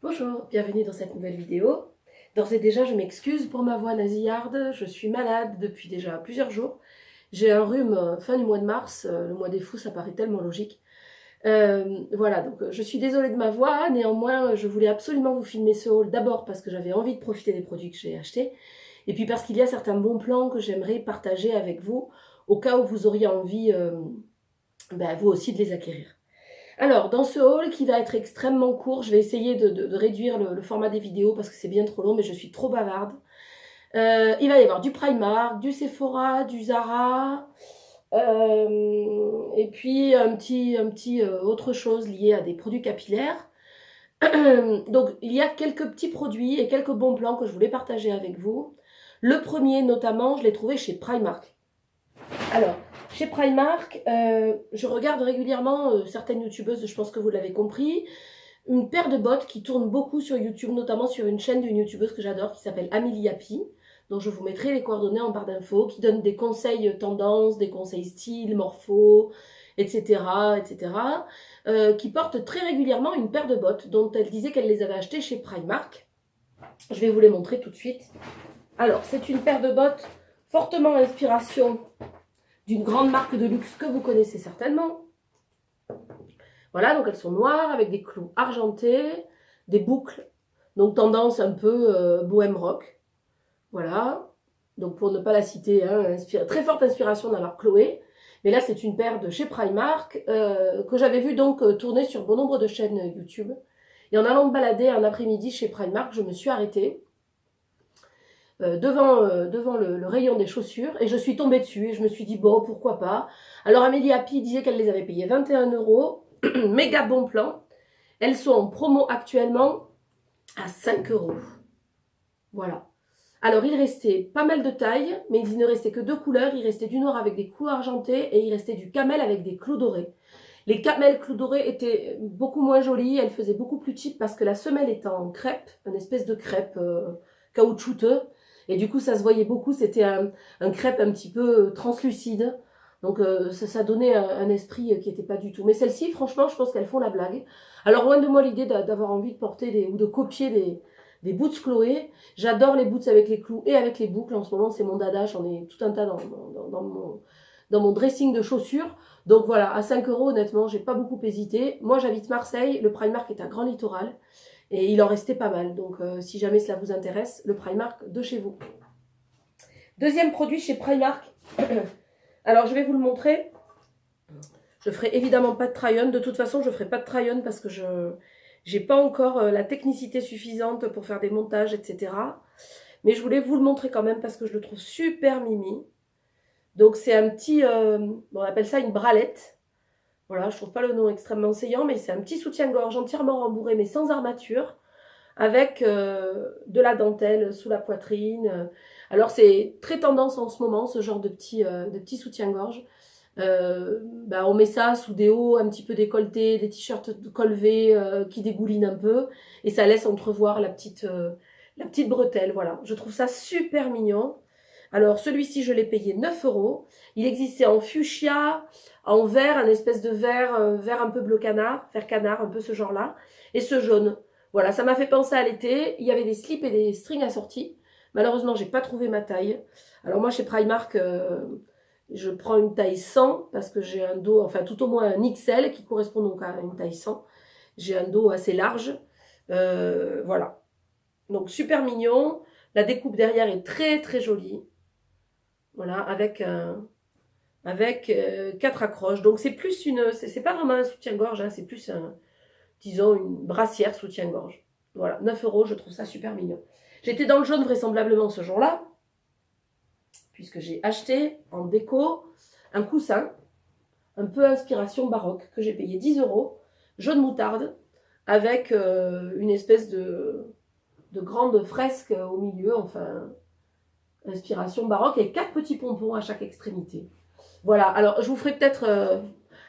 Bonjour, bienvenue dans cette nouvelle vidéo. D'ores et déjà, je m'excuse pour ma voix nasillarde, je suis malade depuis déjà plusieurs jours. J'ai un rhume fin du mois de mars, le mois des fous, ça paraît tellement logique. Voilà, donc je suis désolée de ma voix, néanmoins je voulais absolument vous filmer ce haul, d'abord parce que j'avais envie de profiter des produits que j'ai achetés, et puis parce qu'il y a certains bons plans que j'aimerais partager avec vous, au cas où vous auriez envie, vous aussi, de les acquérir. Alors, dans ce haul qui va être extrêmement court, je vais essayer de réduire le format des vidéos parce que c'est bien trop long, mais je suis trop bavarde. Il va y avoir du Primark, du Sephora, du Zara, et puis un petit autre chose lié à des produits capillaires. Donc, il y a quelques petits produits et quelques bons plans que je voulais partager avec vous. Le premier, notamment, je l'ai trouvé chez Primark. Alors, chez Primark, je regarde régulièrement certaines youtubeuses, je pense que vous l'avez compris, une paire de bottes qui tourne beaucoup sur YouTube, notamment sur une chaîne d'une youtubeuse que j'adore qui s'appelle Amélie Happy, dont je vous mettrai les coordonnées en barre d'infos, qui donne des conseils tendance, des conseils style, morpho, etc., etc., qui porte très régulièrement une paire de bottes dont elle disait qu'elle les avait achetées chez Primark. Je vais vous les montrer tout de suite. Alors, c'est une paire de bottes fortement inspiration d'une grande marque de luxe que vous connaissez certainement. Voilà, donc elles sont noires avec des clous argentés, des boucles, donc tendance un peu bohème rock. Voilà, donc pour ne pas la citer, hein, très forte inspiration de la marque Chloé. Mais là, c'est une paire de chez Primark que j'avais vu donc tourner sur bon nombre de chaînes YouTube. Et en allant me balader un après-midi chez Primark, je me suis arrêtée devant le rayon des chaussures et je suis tombée dessus et je me suis dit bon, pourquoi pas. Alors Amélie Happy disait qu'elle les avait payées 21 €, méga bon plan. Elles sont en promo actuellement à 5 €. Voilà. Alors il restait pas mal de tailles, mais il ne restait que deux couleurs. Il restait du noir avec des clous argentés et il restait du camel avec des clous dorés. Les camels clous dorés étaient beaucoup moins jolies, elles faisaient beaucoup plus cheap parce que la semelle est en crêpe, une espèce de crêpe caoutchouteux. Et du coup, ça se voyait beaucoup, c'était un crêpe un petit peu translucide. Donc ça donnait un esprit qui n'était pas du tout. Mais celles-ci, franchement, je pense qu'elles font la blague. Alors loin de moi l'idée d'avoir envie de porter ou de copier des boots Chloé. J'adore les boots avec les clous et avec les boucles. En ce moment, c'est mon dada, j'en ai tout un tas dans mon dressing de chaussures. Donc voilà, à 5 €, honnêtement, j'ai pas beaucoup hésité. Moi, j'habite Marseille, le Primark est à Grand Littoral. Et il en restait pas mal, donc si jamais cela vous intéresse, le Primark de chez vous. Deuxième produit chez Primark. Alors je vais vous le montrer. Je ferai évidemment pas de try-on. De toute façon, je ferai pas de try-on parce que je n'ai pas encore la technicité suffisante pour faire des montages, etc. Mais je voulais vous le montrer quand même parce que je le trouve super mimi. Donc c'est un petit, on appelle ça une bralette. Voilà, je trouve pas le nom extrêmement saillant, mais c'est un petit soutien-gorge entièrement rembourré, mais sans armature, avec de la dentelle sous la poitrine. Alors c'est très tendance en ce moment, ce genre de petit soutien-gorge. On met ça sous des hauts un petit peu décolletés, des t-shirts de col V qui dégoulinent un peu, et ça laisse entrevoir la petite bretelle. Voilà, je trouve ça super mignon. Alors celui-ci, je l'ai payé 9 €. Il existait en fuchsia, en vert, un espèce de vert un peu bleu canard, vert canard, un peu ce genre-là, et ce jaune. Voilà, ça m'a fait penser à l'été. Il y avait des slips et des strings assortis. Malheureusement, j'ai pas trouvé ma taille. Alors moi, chez Primark, je prends une taille 100 parce que j'ai un dos, enfin tout au moins un XL qui correspond donc à une taille 100. J'ai un dos assez large. Voilà. Donc super mignon. La découpe derrière est très très jolie. Voilà, avec 4 accroches. Donc c'est plus c'est pas vraiment un soutien-gorge, hein, c'est plus disons une brassière soutien-gorge. Voilà, 9 €, je trouve ça super mignon. J'étais dans le jaune vraisemblablement ce jour-là, puisque j'ai acheté en déco un coussin, un peu inspiration baroque, que j'ai payé 10 €, jaune moutarde, avec une espèce de grande fresque au milieu, enfin, inspiration baroque, et 4 petits pompons à chaque extrémité. Voilà, alors je vous ferai peut-être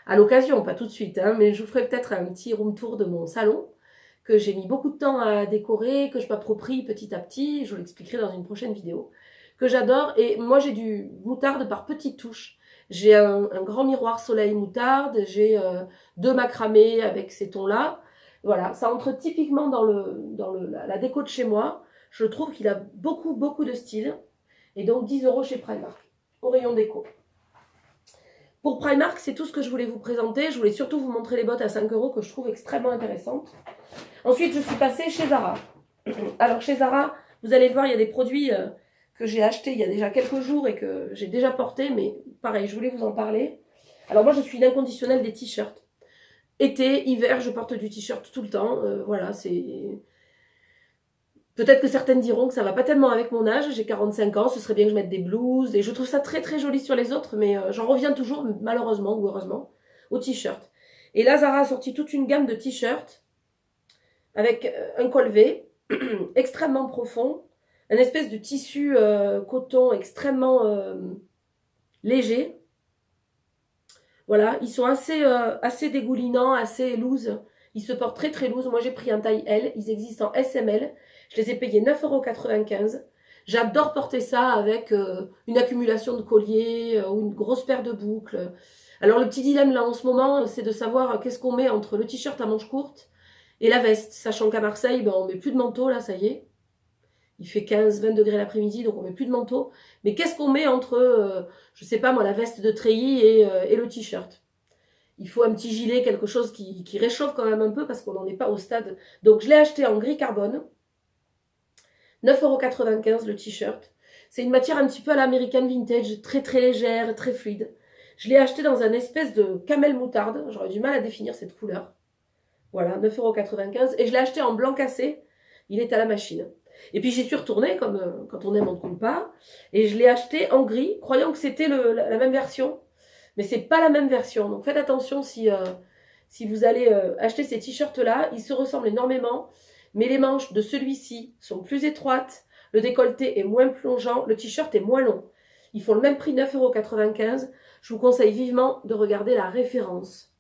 à l'occasion, pas tout de suite, hein, mais je vous ferai peut-être un petit room tour de mon salon, que j'ai mis beaucoup de temps à décorer, que je m'approprie petit à petit, je vous l'expliquerai dans une prochaine vidéo, que j'adore. Et moi j'ai du moutarde par petites touches. J'ai un grand miroir soleil moutarde, j'ai deux macramés avec ces tons-là, Voilà, ça entre typiquement dans la déco de chez moi. Je trouve qu'il a beaucoup, beaucoup de style. Et donc 10 € chez Primark, au rayon déco. Pour Primark, c'est tout ce que je voulais vous présenter. Je voulais surtout vous montrer les bottes à 5 € que je trouve extrêmement intéressantes. Ensuite, je suis passée chez Zara. Alors chez Zara, vous allez le voir, il y a des produits que j'ai achetés il y a déjà quelques jours et que j'ai déjà portés. Mais pareil, je voulais vous en parler. Alors moi, je suis une inconditionnelle des t-shirts. Été, hiver, je porte du t-shirt tout le temps. Voilà, c'est... Peut-être que certaines diront que ça va pas tellement avec mon âge, j'ai 45 ans, ce serait bien que je mette des blouses, et je trouve ça très très joli sur les autres, mais j'en reviens toujours, malheureusement ou heureusement, aux t-shirts. Et là, Zara a sorti toute une gamme de t-shirts, avec un col V, extrêmement profond, un espèce de tissu coton extrêmement léger. Voilà, ils sont assez dégoulinants, assez loose. Ils se portent très très loose. Moi j'ai pris un taille L, ils existent en SML. Je les ai payés 9,95 €. J'adore porter ça avec une accumulation de colliers ou une grosse paire de boucles. Alors le petit dilemme là en ce moment, c'est de savoir qu'est-ce qu'on met entre le t-shirt à manches courtes et la veste. Sachant qu'à Marseille, ben, on met plus de manteau là, ça y est. Il fait 15-20 degrés l'après-midi, donc on met plus de manteau. Mais qu'est-ce qu'on met entre, je sais pas moi, la veste de treillis et le t-shirt? Il faut un petit gilet, quelque chose qui réchauffe quand même un peu parce qu'on n'en est pas au stade. Donc je l'ai acheté en gris carbone. 9,95 € le t-shirt. C'est une matière un petit peu à l'américaine vintage, très très légère, très fluide. Je l'ai acheté dans un espèce de camel moutarde. J'aurais du mal à définir cette couleur. Voilà, 9,95 €. Et je l'ai acheté en blanc cassé. Il est à la machine. Et puis j'y suis retournée, comme quand on aime, on ne compte pas. Et je l'ai acheté en gris, croyant que c'était la même version. Mais c'est pas la même version. Donc faites attention si vous allez acheter ces t-shirts-là. Ils se ressemblent énormément. Mais les manches de celui-ci sont plus étroites. Le décolleté est moins plongeant. Le t-shirt est moins long. Ils font le même prix, 9,95 €. Je vous conseille vivement de regarder la référence.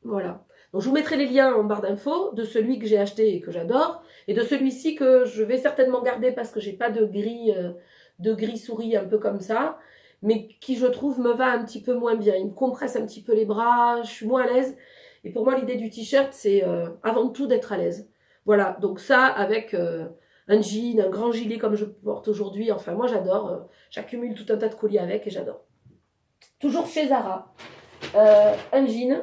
Voilà. Donc je vous mettrai les liens en barre d'infos de celui que j'ai acheté et que j'adore, et de celui-ci que je vais certainement garder parce que j'ai pas de gris souris un peu comme ça, mais qui je trouve me va un petit peu moins bien. Il me compresse un petit peu les bras, je suis moins à l'aise. Et pour moi l'idée du t-shirt c'est avant tout d'être à l'aise. Voilà, donc ça avec un jean, un grand gilet comme je porte aujourd'hui, enfin moi j'adore, j'accumule tout un tas de colis avec et j'adore. Toujours chez Zara, un jean.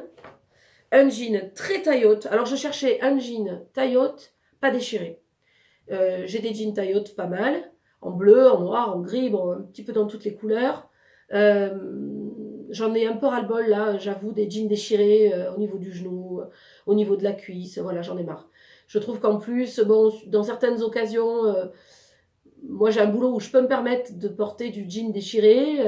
Un jean très taille haute. Alors, je cherchais un jean taille haute, pas déchiré. J'ai des jeans taille haute pas mal, en bleu, en noir, en gris, bon, un petit peu dans toutes les couleurs. J'en ai un peu ras-le-bol là, j'avoue, des jeans déchirés au niveau du genou, au niveau de la cuisse, voilà, j'en ai marre. Je trouve qu'en plus, bon, dans certaines occasions, moi j'ai un boulot où je peux me permettre de porter du jean déchiré,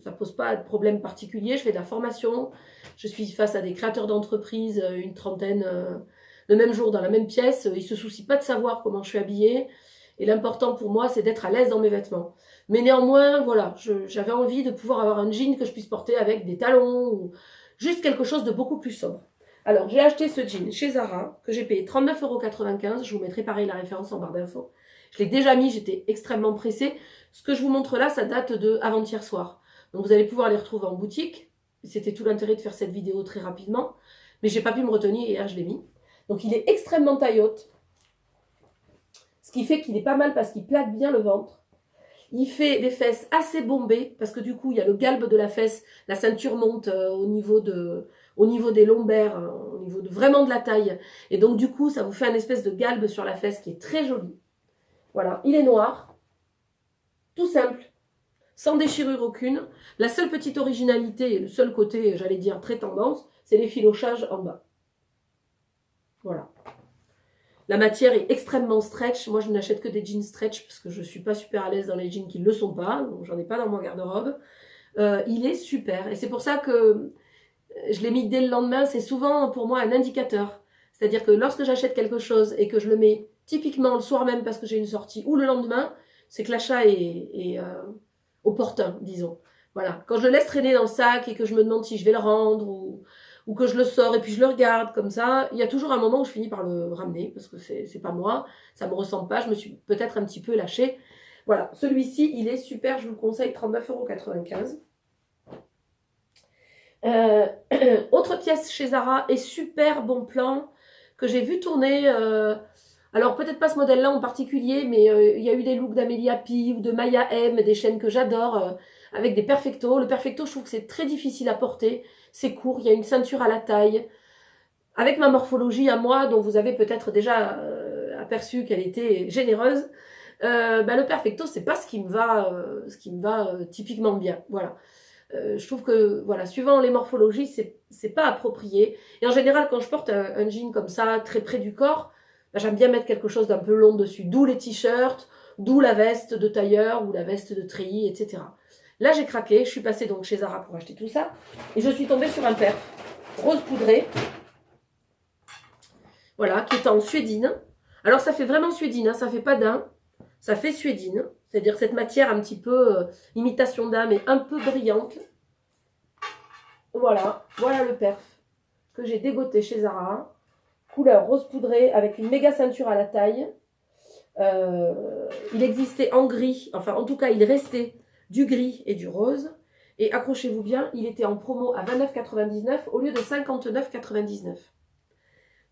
ça pose pas de problème particulier, je fais de la formation, je suis face à des créateurs d'entreprises, une trentaine, le même jour dans la même pièce, ils se soucient pas de savoir comment je suis habillée, et l'important pour moi c'est d'être à l'aise dans mes vêtements. Mais néanmoins, voilà, j'avais envie de pouvoir avoir un jean que je puisse porter avec des talons, ou juste quelque chose de beaucoup plus sobre. Alors j'ai acheté ce jean chez Zara, que j'ai payé 39,95 €, je vous mettrai pareil la référence en barre d'infos. Je l'ai déjà mis, j'étais extrêmement pressée. Ce que je vous montre là, ça date de avant-hier soir. Donc vous allez pouvoir les retrouver en boutique. C'était tout l'intérêt de faire cette vidéo très rapidement. Mais j'ai pas pu me retenir et hier je l'ai mis. Donc il est extrêmement taille haute. Ce qui fait qu'il est pas mal parce qu'il plaque bien le ventre. Il fait des fesses assez bombées parce que du coup il y a le galbe de la fesse. La ceinture monte au niveau des lombaires, hein, au niveau vraiment de la taille. Et donc du coup ça vous fait un espèce de galbe sur la fesse qui est très joli. Voilà, il est noir, tout simple, sans déchirure aucune. La seule petite originalité et le seul côté, j'allais dire, très tendance, c'est les filochages en bas. Voilà. La matière est extrêmement stretch. Moi, je n'achète que des jeans stretch parce que je ne suis pas super à l'aise dans les jeans qui ne le sont pas. Donc, j'en ai pas dans mon garde-robe. Il est super. Et c'est pour ça que je l'ai mis dès le lendemain. C'est souvent pour moi un indicateur. C'est-à-dire que lorsque j'achète quelque chose et que je le mets typiquement le soir même parce que j'ai une sortie ou le lendemain, c'est que l'achat est opportun, disons. Voilà. Quand je le laisse traîner dans le sac et que je me demande si je vais le rendre ou que je le sors et puis je le regarde comme ça, il y a toujours un moment où je finis par le ramener parce que c'est pas moi, ça me ressemble pas, je me suis peut-être un petit peu lâchée. Voilà. Celui-ci, il est super, je vous le conseille, 39,95 €. Euh, autre pièce chez Zara et super bon plan que j'ai vu tourner. Alors peut-être pas ce modèle-là en particulier, mais il y a eu des looks d'Amélie Happy ou de Maya M, des chaînes que j'adore, avec des perfectos. Le perfecto, je trouve que c'est très difficile à porter. C'est court, il y a une ceinture à la taille. Avec ma morphologie à moi, dont vous avez peut-être déjà aperçu qu'elle était généreuse, le perfecto, c'est pas ce qui me va typiquement bien. Voilà. Je trouve que, voilà, suivant les morphologies, c'est pas approprié. Et en général, quand je porte un jean comme ça, très près du corps, j'aime bien mettre quelque chose d'un peu long dessus. D'où les t-shirts, d'où la veste de tailleur ou la veste de treillis, etc. Là, j'ai craqué. Je suis passée donc chez Zara pour acheter tout ça. Et je suis tombée sur un perf rose poudré. Voilà, qui est en suédine. Alors, ça fait vraiment suédine, hein, ça fait pas daim. Ça fait suédine. C'est-à-dire cette matière un petit peu imitation daim, mais un peu brillante. Voilà, voilà le perf que j'ai dégoté chez Zara. Couleur rose poudré avec une méga ceinture à la taille. Il existait en gris, enfin en tout cas il restait du gris et du rose. Et accrochez-vous bien, il était en promo à 29,99 € au lieu de 59,99 €.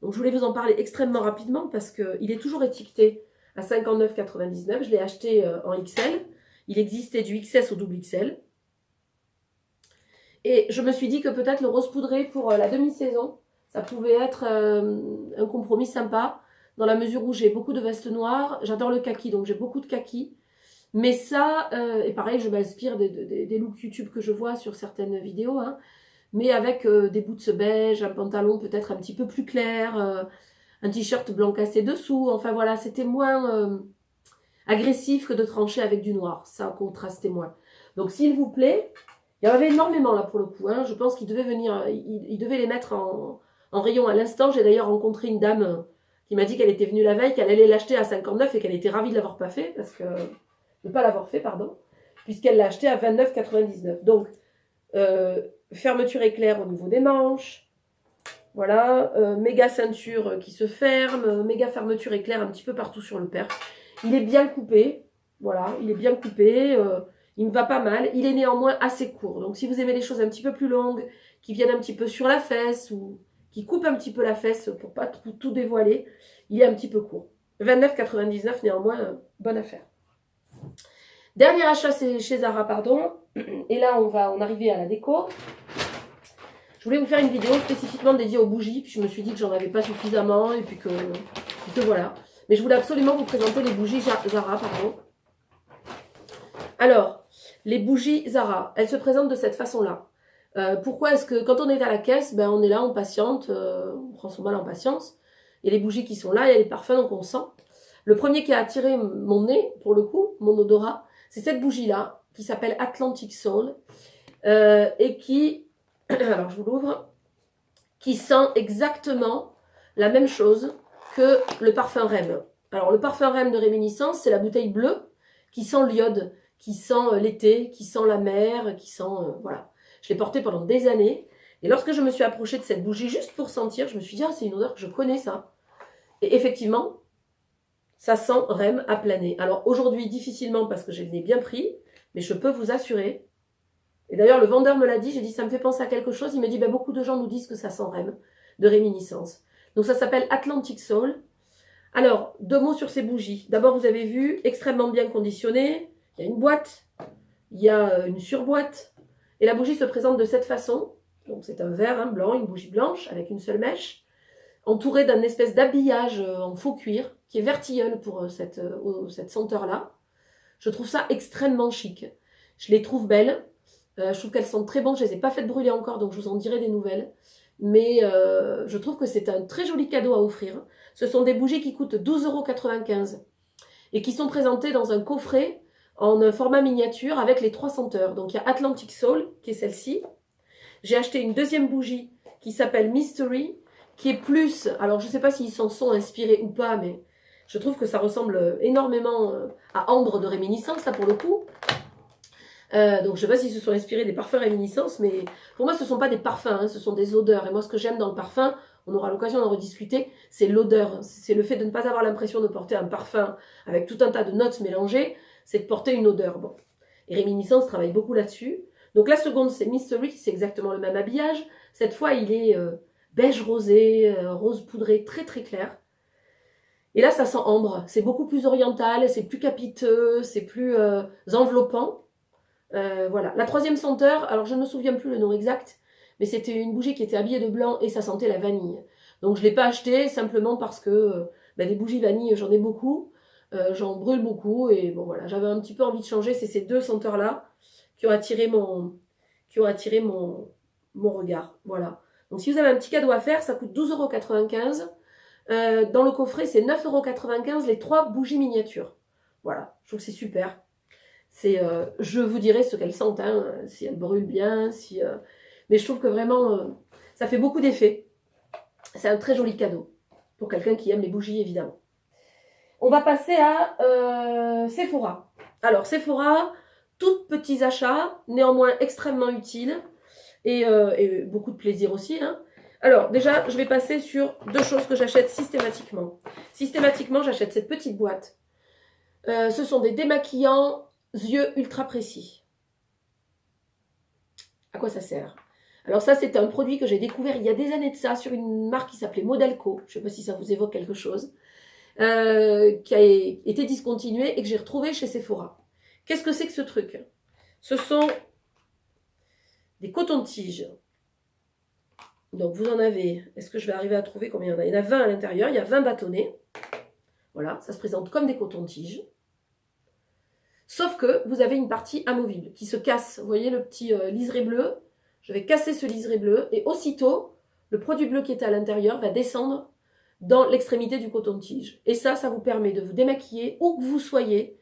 Donc je voulais vous en parler extrêmement rapidement parce qu'il est toujours étiqueté à 59,99 €. Je l'ai acheté en XL. Il existait du XS au double XL. Et je me suis dit que peut-être le rose poudré pour la demi-saison, ça pouvait être un compromis sympa, dans la mesure où j'ai beaucoup de vestes noires. J'adore le kaki, donc j'ai beaucoup de kaki. Mais ça, et pareil, je m'inspire des looks YouTube que je vois sur certaines vidéos, hein, mais avec des boots beige, un pantalon peut-être un petit peu plus clair, un t-shirt blanc cassé dessous. Enfin voilà, c'était moins agressif que de trancher avec du noir. Ça contrastait moins. Donc s'il vous plaît, il y en avait énormément là pour le coup. Hein. Je pense qu'ils devaient venir, ils devaient les mettre en rayon à l'instant. J'ai d'ailleurs rencontré une dame qui m'a dit qu'elle était venue la veille, qu'elle allait l'acheter à 59 et qu'elle était ravie de l'avoir pas fait, parce que de ne pas l'avoir fait, pardon, puisqu'elle l'a acheté à 29,99. Donc, fermeture éclair au niveau des manches. Voilà, méga ceinture qui se ferme, méga fermeture éclair un petit peu partout sur le perf. Il est bien coupé, voilà, il est bien coupé, il me va pas mal. Il est néanmoins assez court. Donc si vous aimez les choses un petit peu plus longues, qui viennent un petit peu sur la fesse ou qui coupent un petit peu la fesse pour pas tout dévoiler, il est un petit peu court. 29,99 néanmoins, bonne affaire. Dernier achat chez Zara, pardon. Et là, on va en arriver à la déco. Je voulais vous faire une vidéo spécifiquement dédiée aux bougies, puis je me suis dit que j'en avais pas suffisamment, et puis que voilà. Mais je voulais absolument vous présenter les bougies Zara, pardon. Alors, les bougies Zara, elles se présentent de cette façon-là. Pourquoi est-ce que quand on est à la caisse, ben on est là, on patiente, on prend son mal en patience. Il y a les bougies qui sont là, il y a les parfums, donc on sent. Le premier qui a attiré mon nez, pour le coup, mon odorat, c'est cette bougie-là, qui s'appelle Atlantic Soul, et qui, alors je vous l'ouvre, qui sent exactement la même chose que le parfum Rem. Alors le parfum Rem de Réminiscence, c'est la bouteille bleue qui sent l'iode, qui sent l'été, qui sent la mer, qui sent... voilà. Je l'ai porté pendant des années. Et lorsque je me suis approchée de cette bougie juste pour sentir, je me suis dit, ah, c'est une odeur que je connais ça. Et effectivement, ça sent Rem à planer. Alors aujourd'hui, difficilement parce que je l'ai bien pris, mais je peux vous assurer. Et d'ailleurs, le vendeur me l'a dit, j'ai dit, ça me fait penser à quelque chose. Il me dit, ben, beaucoup de gens nous disent que ça sent Rem, de Réminiscence. Donc ça s'appelle Atlantic Soul. Alors, 2 mots sur ces bougies. D'abord, vous avez vu, extrêmement bien conditionnées. Il y a une boîte, il y a une surboîte. Et la bougie se présente de cette façon. Donc c'est un verre blanc, une bougie blanche avec une seule mèche, entourée d'un espèce d'habillage en faux cuir qui est vertilleul pour cette senteur-là. Je trouve ça extrêmement chic. Je les trouve belles. Je trouve qu'elles sont très bonnes. Je ne les ai pas faites brûler encore, donc je vous en dirai des nouvelles. Mais je trouve que c'est un très joli cadeau à offrir. Ce sont des bougies qui coûtent 12,95 € et qui sont présentées dans un coffret en un format miniature avec les 3 senteurs. Donc il y a Atlantic Soul, qui est celle-ci. J'ai acheté une deuxième bougie qui s'appelle Mystery, qui est plus... Alors je ne sais pas s'ils s'en sont inspirés ou pas, mais je trouve que ça ressemble énormément à Ambre de Réminiscence, là pour le coup. Donc je ne sais pas s'ils se sont inspirés des parfums Réminiscence, mais pour moi ce ne sont pas des parfums, hein, ce sont des odeurs. Et moi ce que j'aime dans le parfum, on aura l'occasion d'en rediscuter, c'est l'odeur. C'est le fait de ne pas avoir l'impression de porter un parfum avec tout un tas de notes mélangées, c'est de porter une odeur. Bon. Et Réminiscence travaille beaucoup là-dessus. Donc la seconde, c'est Mystery, c'est exactement le même habillage. Cette fois, il est beige rosé, rose poudré, très très clair. Et là, ça sent ambre. C'est beaucoup plus oriental, c'est plus capiteux, c'est plus enveloppant. Voilà. La troisième senteur, alors je ne me souviens plus le nom exact, mais c'était une bougie qui était habillée de blanc et ça sentait la vanille. Donc je ne l'ai pas acheté simplement parce que des bougies vanille, j'en ai beaucoup. J'en brûle beaucoup et bon voilà, j'avais un petit peu envie de changer. C'est ces deux senteurs-là qui ont attiré mon regard. Voilà. Donc si vous avez un petit cadeau à faire, ça coûte 12,95 €. Dans le coffret, c'est 9,95 € les 3 bougies miniatures. Voilà, je trouve que c'est super. Je vous dirai ce qu'elles sentent, hein, si elles brûlent bien, mais je trouve que vraiment, ça fait beaucoup d'effet. C'est un très joli cadeau pour quelqu'un qui aime les bougies, évidemment. On va passer à Sephora. Alors, Sephora, tout petits achats, néanmoins extrêmement utiles et beaucoup de plaisir aussi. Hein. Alors, déjà, je vais passer sur deux choses que j'achète systématiquement. Systématiquement, j'achète cette petite boîte. Ce sont des démaquillants yeux ultra précis. À quoi ça sert? Alors ça, c'est un produit que j'ai découvert il y a des années de ça sur une marque qui s'appelait Modelco. Je ne sais pas si ça vous évoque quelque chose. Qui a été discontinué et que j'ai retrouvé chez Sephora. Qu'est-ce que c'est que ce truc? Ce sont des cotons-tiges. Donc vous en avez, est-ce que je vais arriver à trouver combien il y en a? Il y en a 20 à l'intérieur, il y a 20 bâtonnets. Voilà, ça se présente comme des cotons-tiges. Sauf que vous avez une partie amovible qui se casse. Vous voyez le petit liseré bleu? Je vais casser ce liseré bleu et aussitôt, le produit bleu qui était à l'intérieur va descendre dans l'extrémité du coton-tige. Et ça vous permet de vous démaquiller où que vous soyez.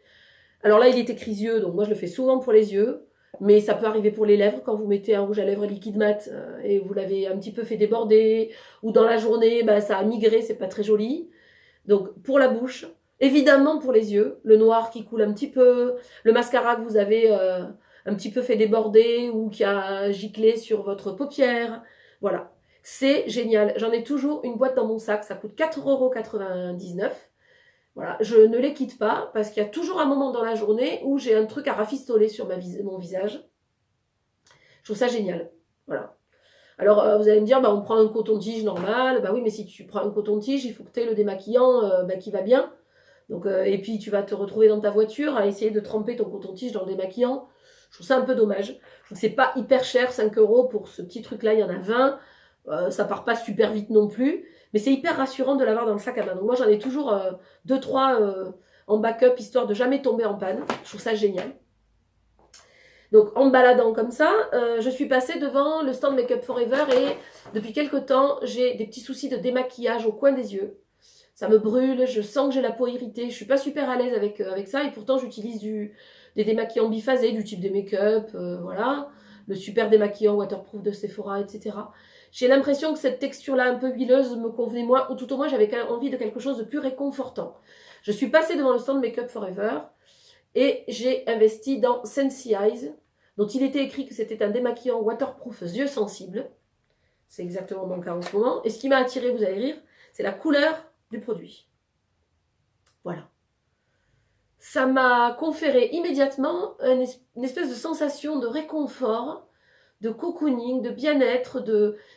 Alors là, il est écrit yeux, donc moi je le fais souvent pour les yeux, mais ça peut arriver pour les lèvres, quand vous mettez un rouge à lèvres liquide mat et vous l'avez un petit peu fait déborder, ou dans la journée, ça a migré, c'est pas très joli. Donc pour la bouche, évidemment pour les yeux, le noir qui coule un petit peu, le mascara que vous avez un petit peu fait déborder ou qui a giclé sur votre paupière, voilà. C'est génial. J'en ai toujours une boîte dans mon sac. Ça coûte 4,99 €. Voilà. Je ne les quitte pas parce qu'il y a toujours un moment dans la journée où j'ai un truc à rafistoler sur mon visage. Je trouve ça génial. Voilà. Alors, vous allez me dire, on prend un coton-tige normal. Oui, mais si tu prends un coton-tige, il faut que tu aies le démaquillant qui va bien. Donc, et puis, tu vas te retrouver dans ta voiture à essayer de tremper ton coton-tige dans le démaquillant. Je trouve ça un peu dommage. Je trouve que c'est pas hyper cher, 5 € pour ce petit truc-là. Il y en a 20. Ça part pas super vite non plus, mais c'est hyper rassurant de l'avoir dans le sac à main. Donc moi j'en ai toujours 2-3 en backup, histoire de jamais tomber en panne. Je trouve ça génial. Donc en me baladant comme ça, je suis passée devant le stand Make Up Forever et depuis quelques temps, j'ai des petits soucis de démaquillage au coin des yeux. Ça me brûle, je sens que j'ai la peau irritée, je suis pas super à l'aise avec ça et pourtant j'utilise des démaquillants biphasés du type des Make-up, voilà, le super démaquillant waterproof de Sephora, etc. J'ai l'impression que cette texture-là un peu huileuse me convenait moins, ou tout au moins j'avais envie de quelque chose de plus réconfortant. Je suis passée devant le stand Make Up Forever et j'ai investi dans Sensi Eyes, dont il était écrit que c'était un démaquillant waterproof yeux sensibles. C'est exactement mon cas en ce moment. Et ce qui m'a attiré, vous allez rire, c'est la couleur du produit. Voilà. Ça m'a conféré immédiatement une espèce de sensation de réconfort, de cocooning, de bien-être,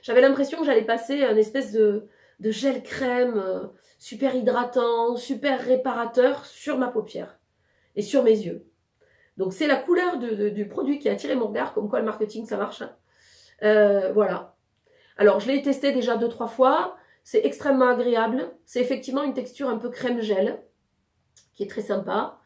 j'avais l'impression que j'allais passer une espèce de gel crème super hydratant, super réparateur sur ma paupière et sur mes yeux. Donc c'est la couleur du produit qui a attiré mon regard, comme quoi le marketing ça marche. Hein. Voilà. Alors je l'ai testé déjà 2-3 fois, c'est extrêmement agréable, c'est effectivement une texture un peu crème-gel, qui est très sympa.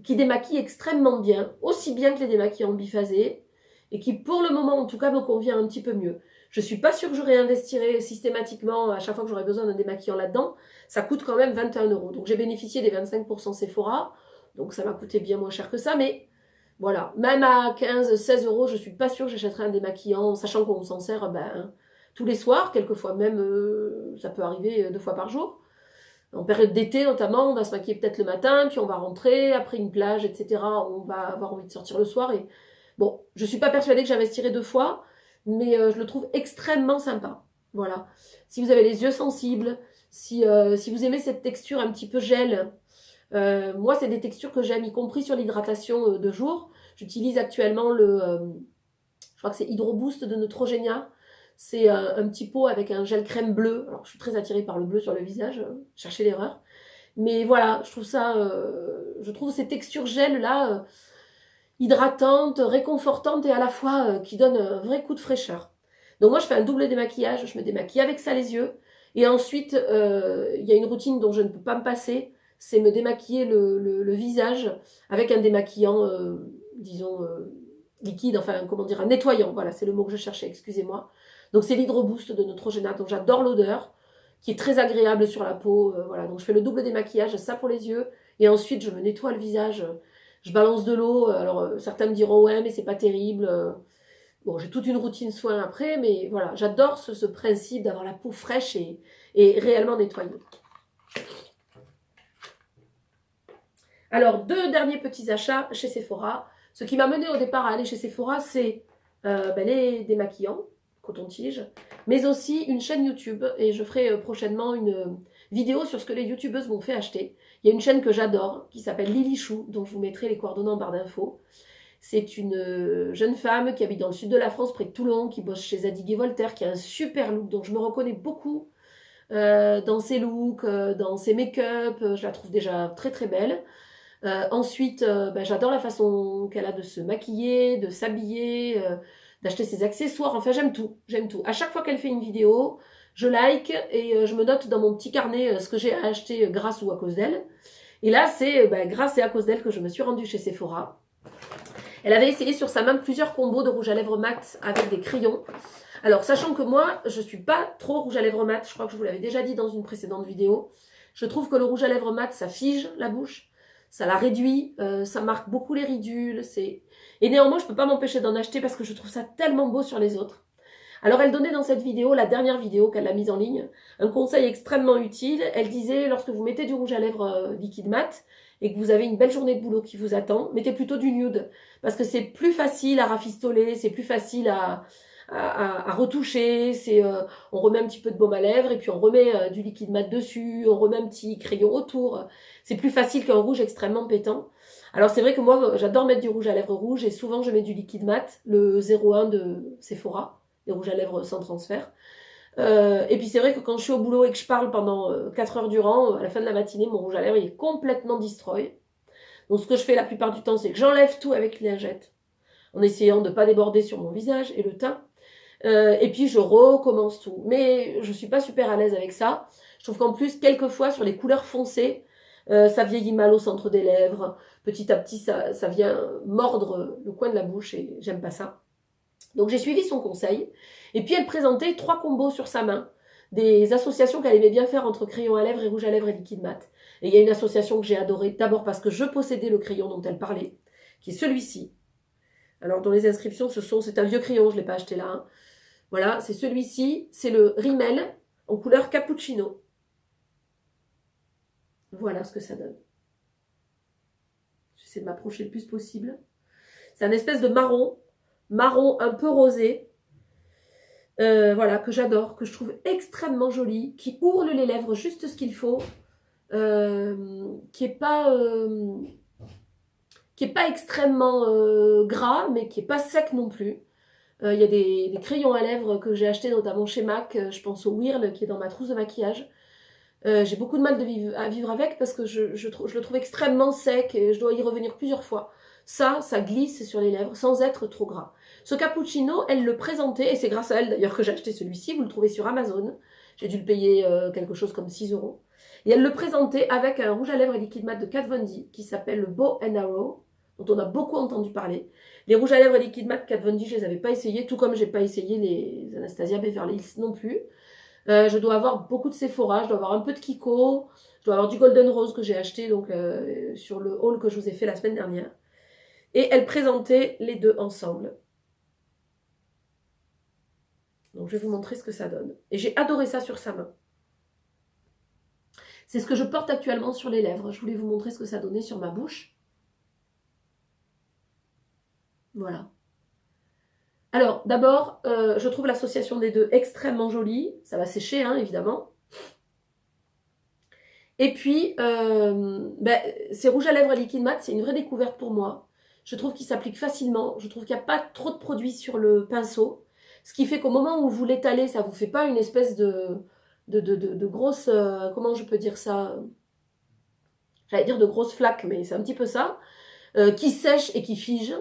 Qui démaquille extrêmement bien, aussi bien que les démaquillants biphasés, et qui pour le moment en tout cas me convient un petit peu mieux. Je suis pas sûre que je réinvestirai systématiquement à chaque fois que j'aurai besoin d'un démaquillant là-dedans. Ça coûte quand même 21 €. Donc j'ai bénéficié des 25% Sephora, donc ça m'a coûté bien moins cher que ça, mais voilà, même à 15-16 €, je suis pas sûre que j'achèterai un démaquillant, sachant qu'on s'en sert tous les soirs, quelquefois même ça peut arriver 2 fois par jour. En période d'été notamment, on va se maquiller peut-être le matin, puis on va rentrer, après une plage, etc. On va avoir envie de sortir le soir. Et bon, je suis pas persuadée que j'investirai 2 fois, mais je le trouve extrêmement sympa. Voilà. Si vous avez les yeux sensibles, si vous aimez cette texture un petit peu gel, moi c'est des textures que j'aime, y compris sur l'hydratation de jour. J'utilise actuellement je crois que c'est Hydro Boost de Neutrogena. C'est un petit pot avec un gel crème bleu. Alors, je suis très attirée par le bleu sur le visage. Cherchez l'erreur. Mais voilà, je trouve ces textures gel là hydratantes, réconfortantes et à la fois qui donnent un vrai coup de fraîcheur. Donc moi, je fais un double démaquillage. Je me démaquille avec ça les yeux. Et ensuite, il y a une routine dont je ne peux pas me passer. C'est me démaquiller le visage avec un démaquillant, disons, liquide, enfin, comment dire, un nettoyant. Voilà, c'est le mot que je cherchais, excusez-moi. Donc c'est l'Hydro Boost de Neutrogena, dont j'adore l'odeur, qui est très agréable sur la peau. Voilà, donc je fais le double démaquillage, ça pour les yeux, et ensuite je me nettoie le visage. Je balance de l'eau. Alors certains me diront ouais, mais c'est pas terrible. Bon, j'ai toute une routine soin après, mais voilà, j'adore ce principe d'avoir la peau fraîche et réellement nettoyée. Alors, 2 derniers petits achats chez Sephora. Ce qui m'a mené au départ à aller chez Sephora, c'est les démaquillants, coton-tige, mais aussi une chaîne YouTube. Et je ferai prochainement une vidéo sur ce que les youtubeuses m'ont fait acheter. Il y a une chaîne que j'adore, qui s'appelle Lily Chou, dont je vous mettrai les coordonnées en barre d'infos. C'est une jeune femme qui habite dans le sud de la France, près de Toulon, qui bosse chez Zadig et Voltaire, qui a un super look, dont je me reconnais beaucoup dans ses looks, dans ses make-up. Je la trouve déjà très très belle. Ensuite, j'adore la façon qu'elle a de se maquiller, de s'habiller, d'acheter ses accessoires. Enfin, j'aime tout, j'aime tout. À chaque fois qu'elle fait une vidéo, je like et je me note dans mon petit carnet ce que j'ai acheté grâce ou à cause d'elle. Et là, c'est grâce et à cause d'elle que je me suis rendue chez Sephora. Elle avait essayé sur sa main plusieurs combos de rouge à lèvres mat avec des crayons. Alors, sachant que moi, je suis pas trop rouge à lèvres mat, je crois que je vous l'avais déjà dit dans une précédente vidéo. Je trouve que le rouge à lèvres mat, ça fige la bouche. Ça la réduit, ça marque beaucoup les ridules. Et néanmoins, je ne peux pas m'empêcher d'en acheter parce que je trouve ça tellement beau sur les autres. Alors, elle donnait dans cette vidéo, la dernière vidéo qu'elle a mise en ligne, un conseil extrêmement utile. Elle disait, lorsque vous mettez du rouge à lèvres liquide mat et que vous avez une belle journée de boulot qui vous attend, mettez plutôt du nude. Parce que c'est plus facile à rafistoler, c'est plus facile à retoucher, on remet un petit peu de baume à lèvres et puis on remet du liquide mat dessus, on remet un petit crayon autour. C'est plus facile qu'un rouge extrêmement pétant. Alors c'est vrai que moi j'adore mettre du rouge à lèvres rouge et souvent je mets du liquide mat, le 01 de Sephora, des rouges à lèvres sans transfert. Et puis c'est vrai que quand je suis au boulot et que je parle pendant 4 heures durant, à la fin de la matinée, mon rouge à lèvres il est complètement destroy. Donc ce que je fais la plupart du temps, c'est que j'enlève tout avec une lingette, en essayant de ne pas déborder sur mon visage et le teint. Et puis je recommence tout. Mais je suis pas super à l'aise avec ça. Je trouve qu'en plus, quelquefois, sur les couleurs foncées, ça vieillit mal au centre des lèvres. Petit à petit, ça vient mordre le coin de la bouche et j'aime pas ça. Donc j'ai suivi son conseil. Et puis elle présentait 3 combos sur sa main. Des associations qu'elle aimait bien faire entre crayon à lèvres et rouge à lèvres et liquide mat. Et il y a une association que j'ai adorée. D'abord parce que je possédais le crayon dont elle parlait, qui est celui-ci. Alors dans les inscriptions, c'est un vieux crayon, je ne l'ai pas acheté là. Hein. Voilà, c'est celui-ci, c'est le Rimmel en couleur cappuccino. Voilà ce que ça donne. J'essaie de m'approcher le plus possible. C'est un espèce de marron un peu rosé. Voilà, que j'adore, que je trouve extrêmement joli, qui ourle les lèvres juste ce qu'il faut, qui est pas extrêmement gras, mais qui est pas sec non plus. Il y a des crayons à lèvres que j'ai achetés notamment chez MAC, je pense au Whirl qui est dans ma trousse de maquillage. J'ai beaucoup de mal à vivre avec parce que je le trouve extrêmement sec et je dois y revenir plusieurs fois. Ça glisse sur les lèvres sans être trop gras. Ce cappuccino, elle le présentait, et c'est grâce à elle d'ailleurs que j'ai acheté celui-ci, vous le trouvez sur Amazon. J'ai dû le payer quelque chose comme 6 €. Et elle le présentait avec un rouge à lèvres liquide mat de Kat Von D qui s'appelle le Bow and Arrow, dont on a beaucoup entendu parler. Les rouges à lèvres liquide mat Kat Von D, je les avais pas essayés, tout comme j'ai pas essayé les Anastasia Beverly Hills non plus. Je dois avoir beaucoup de Sephora, je dois avoir un peu de Kiko, je dois avoir du Golden Rose que j'ai acheté donc sur le haul que je vous ai fait la semaine dernière. Et elle présentait les deux ensemble. Donc je vais vous montrer ce que ça donne. Et j'ai adoré ça sur sa main. C'est ce que je porte actuellement sur les lèvres. Je voulais vous montrer ce que ça donnait sur ma bouche. Voilà. Alors, d'abord, je trouve l'association des deux extrêmement jolie. Ça va sécher, hein, évidemment. Et puis, ces rouges à lèvres liquide mat, c'est une vraie découverte pour moi. Je trouve qu'il s'applique facilement. Je trouve qu'il n'y a pas trop de produit sur le pinceau. Ce qui fait qu'au moment où vous l'étalez, ça ne vous fait pas une espèce de grosse... comment je peux dire ça? J'allais dire de grosses flaques, mais c'est un petit peu ça. Qui sèche et qui fige.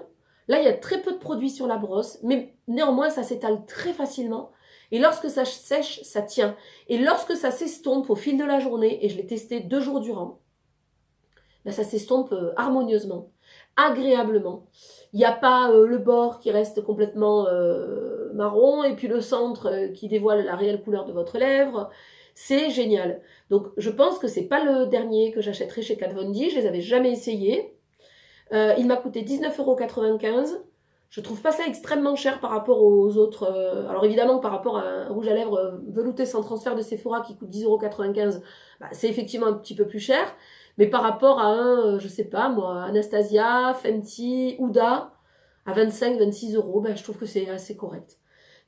Là, il y a très peu de produit sur la brosse, mais néanmoins, ça s'étale très facilement. Et lorsque ça sèche, ça tient. Et lorsque ça s'estompe au fil de la journée, et je l'ai testé 2 jours durant, ben ça s'estompe harmonieusement, agréablement. Il n'y a pas le bord qui reste complètement marron, et puis le centre qui dévoile la réelle couleur de votre lèvre. C'est génial. Donc, je pense que c'est pas le dernier que j'achèterai chez Kat Von D. Je les avais jamais essayés. Il m'a coûté 19,95 €. Je trouve pas ça extrêmement cher par rapport aux autres. Alors évidemment, par rapport à un rouge à lèvres velouté sans transfert de Sephora qui coûte 10,95 €, bah, c'est effectivement un petit peu plus cher. Mais par rapport à un, je sais pas moi, Anastasia, Fenty, Huda, à 25-26 €, bah, je trouve que c'est assez correct.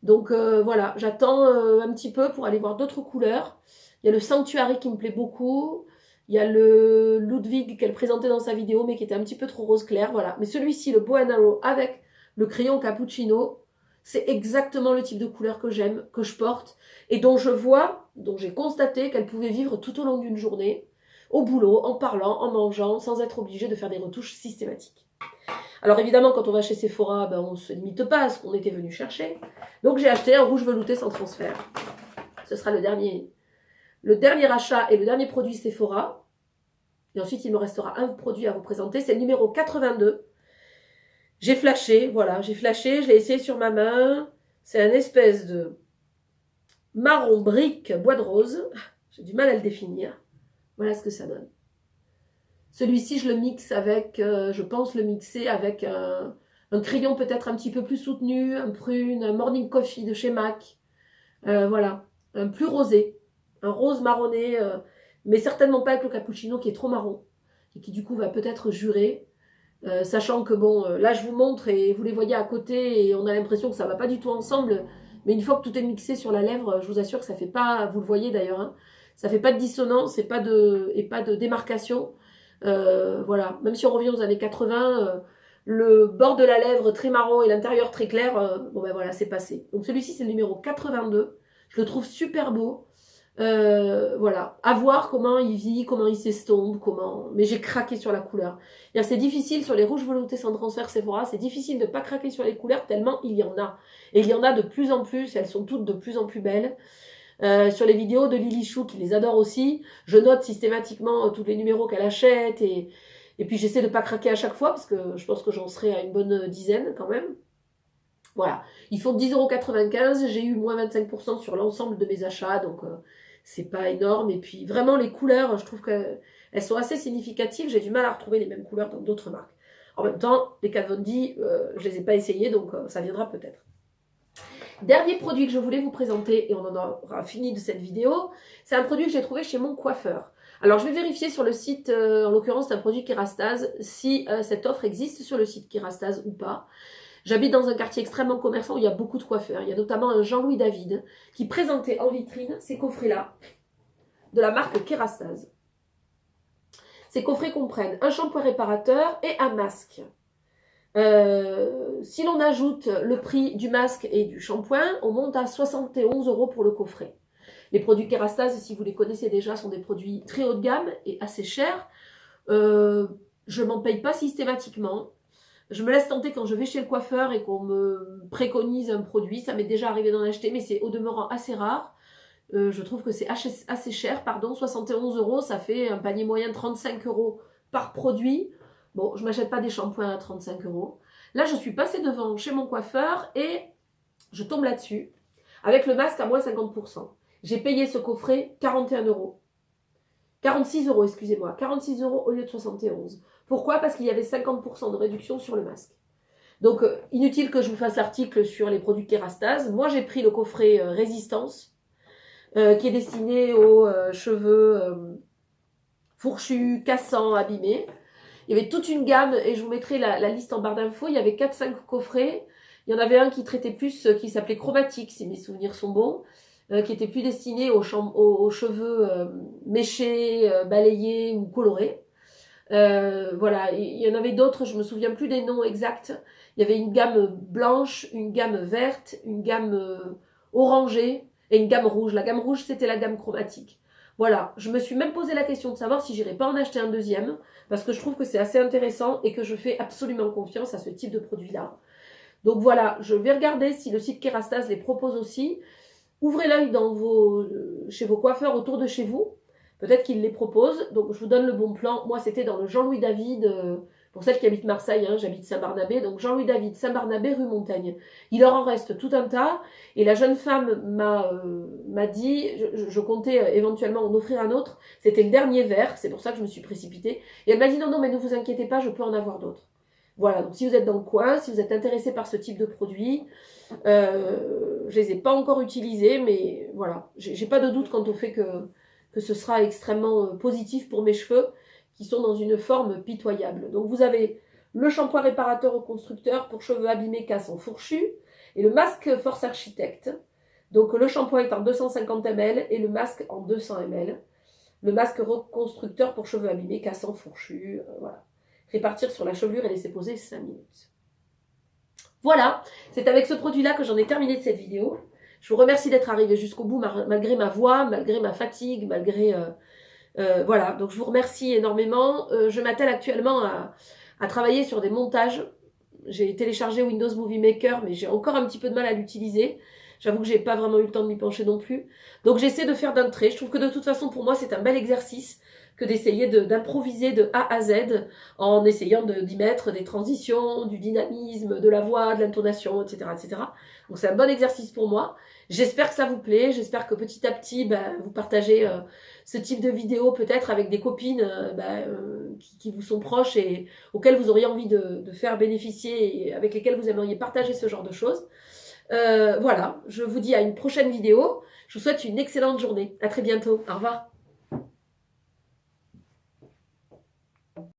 Donc voilà, j'attends un petit peu pour aller voir d'autres couleurs. Il y a le Sanctuary qui me plaît beaucoup. Il y a le Ludwig qu'elle présentait dans sa vidéo, mais qui était un petit peu trop rose clair, voilà. Mais celui-ci, le Bow and Arrow, avec le crayon cappuccino, c'est exactement le type de couleur que j'aime, que je porte, et dont je vois, dont j'ai constaté qu'elle pouvait vivre tout au long d'une journée, au boulot, en parlant, en mangeant, sans être obligé de faire des retouches systématiques. Alors évidemment, quand on va chez Sephora, ben, on ne se limite pas à ce qu'on était venu chercher. Donc j'ai acheté un rouge velouté sans transfert. Ce sera le dernier achat et le dernier produit Sephora. Et ensuite, il me restera un produit à vous présenter. C'est le numéro 82. J'ai flashé, voilà, j'ai flashé, je l'ai essayé sur ma main. C'est un espèce de marron brique bois de rose. J'ai du mal à le définir. Voilà ce que ça donne. Celui-ci, je le mixe avec, je pense le mixer avec un crayon peut-être un petit peu plus soutenu, un prune, un morning coffee de chez MAC. Voilà, un plus rosé, un rose marronné, mais certainement pas avec le cappuccino qui est trop marron et qui du coup va peut-être jurer. Sachant que bon, là je vous montre et vous les voyez à côté et on a l'impression que ça va pas du tout ensemble, mais une fois que tout est mixé sur la lèvre, je vous assure que ça fait pas, vous le voyez d'ailleurs, hein, ça fait pas de dissonance et pas de démarcation. Voilà, même si on revient aux années 80, le bord de la lèvre très marron et l'intérieur très clair, bon ben voilà, c'est passé. Donc celui-ci c'est le numéro 82, je le trouve super beau. Voilà, à voir comment il vit, comment il s'estompe, mais j'ai craqué sur la couleur. C'est difficile sur les rouges veloutés sans transfert Sephora, c'est difficile de ne pas craquer sur les couleurs tellement il y en a. Et il y en a de plus en plus, elles sont toutes de plus en plus belles. Sur les vidéos de Lily Chou, qui les adore aussi, je note systématiquement tous les numéros qu'elle achète et puis j'essaie de ne pas craquer à chaque fois parce que je pense que j'en serai à une bonne dizaine quand même. Voilà, ils font 10,95 €, j'ai eu moins 25% sur l'ensemble de mes achats, donc c'est pas énorme. Et puis vraiment les couleurs, je trouve qu'elles sont assez significatives, j'ai du mal à retrouver les mêmes couleurs dans d'autres marques. En même temps, les Kat Von D, je les ai pas essayées, donc ça viendra peut-être. Dernier produit que je voulais vous présenter, et on en aura fini de cette vidéo, c'est un produit que j'ai trouvé chez mon coiffeur. Alors je vais vérifier sur le site, en l'occurrence c'est un produit Kérastase, si cette offre existe sur le site Kérastase ou pas. J'habite dans un quartier extrêmement commerçant où il y a beaucoup de coiffeurs. Il y a notamment un Jean-Louis David qui présentait en vitrine ces coffrets-là de la marque Kérastase. Ces coffrets comprennent un shampoing réparateur et un masque. Si l'on ajoute le prix du masque et du shampoing, on monte à 71 € pour le coffret. Les produits Kérastase, si vous les connaissez déjà, sont des produits très haut de gamme et assez chers. Je ne m'en paye pas systématiquement. Je me laisse tenter quand je vais chez le coiffeur et qu'on me préconise un produit. Ça m'est déjà arrivé d'en acheter, mais c'est au demeurant assez rare. Je trouve que c'est assez cher, 71 €, ça fait un panier moyen de 35 € par produit. Bon, je ne m'achète pas des shampoings à 35 €. Là, je suis passée devant chez mon coiffeur et je tombe là-dessus, avec le masque à moins 50%. J'ai payé ce coffret 41 €. 46 €, excusez-moi. 46 € au lieu de 71. Pourquoi? Parce qu'il y avait 50% de réduction sur le masque. Donc, inutile que je vous fasse l'article sur les produits Kérastase. Moi, j'ai pris le coffret Résistance, qui est destiné aux cheveux fourchus, cassants, abîmés. Il y avait toute une gamme, et je vous mettrai la liste en barre d'infos. Il y avait 4-5 coffrets. Il y en avait un qui traitait plus, qui s'appelait Chromatique, si mes souvenirs sont bons, qui était plus destiné aux cheveux méchés, balayés ou colorés. Voilà, il y en avait d'autres, je me souviens plus des noms exacts. Il y avait une gamme blanche, une gamme verte, une gamme orangée et une gamme rouge. La gamme rouge, c'était la gamme chromatique. Voilà, je me suis même posé la question de savoir si j'irais pas en acheter un deuxième, parce que je trouve que c'est assez intéressant et que je fais absolument confiance à ce type de produit-là. Donc voilà, je vais regarder si le site Kerastase les propose aussi. Ouvrez l'œil chez vos coiffeurs autour de chez vous. Peut-être qu'ils les proposent. Donc je vous donne le bon plan. Moi, c'était dans le Jean-Louis David. Pour celles qui habitent Marseille, hein, j'habite Saint-Barnabé. Donc Jean-Louis David, Saint-Barnabé, rue Montaigne. Il leur en reste tout un tas. Et la jeune femme m'a dit, je comptais éventuellement en offrir un autre. C'était le dernier verre. C'est pour ça que je me suis précipitée. Et elle m'a dit, non, non, mais ne vous inquiétez pas, je peux en avoir d'autres. Voilà, donc si vous êtes dans le coin, si vous êtes intéressé par ce type de produit, je les ai pas encore utilisés, mais voilà, j'ai pas de doute quant au fait que ce sera extrêmement positif pour mes cheveux, qui sont dans une forme pitoyable. Donc vous avez le shampoing réparateur reconstructeur pour cheveux abîmés, cassants, fourchus, et le masque Force Architect. Donc le shampoing est en 250 ml et le masque en 200 ml. Le masque reconstructeur pour cheveux abîmés, cassants, fourchus, voilà. Répartir sur la chevelure et laisser poser 5 minutes. Voilà, c'est avec ce produit-là que j'en ai terminé de cette vidéo. Je vous remercie d'être arrivé jusqu'au bout, malgré ma voix, malgré ma fatigue, malgré... voilà, donc je vous remercie énormément. Je m'attelle actuellement à travailler sur des montages. J'ai téléchargé Windows Movie Maker, mais j'ai encore un petit peu de mal à l'utiliser. J'avoue que j'ai pas vraiment eu le temps de m'y pencher non plus. Donc j'essaie de faire d'un trait. Je trouve que de toute façon, pour moi, c'est un bel exercice que d'essayer d'improviser de A à Z en essayant d'y mettre des transitions, du dynamisme, de la voix, de l'intonation, etc., etc. Donc c'est un bon exercice pour moi. J'espère que ça vous plaît. J'espère que petit à petit, vous partagez ce type de vidéo peut-être avec des copines qui vous sont proches et auxquelles vous auriez envie de faire bénéficier et avec lesquelles vous aimeriez partager ce genre de choses. Voilà, je vous dis à une prochaine vidéo. Je vous souhaite une excellente journée. À très bientôt. Au revoir.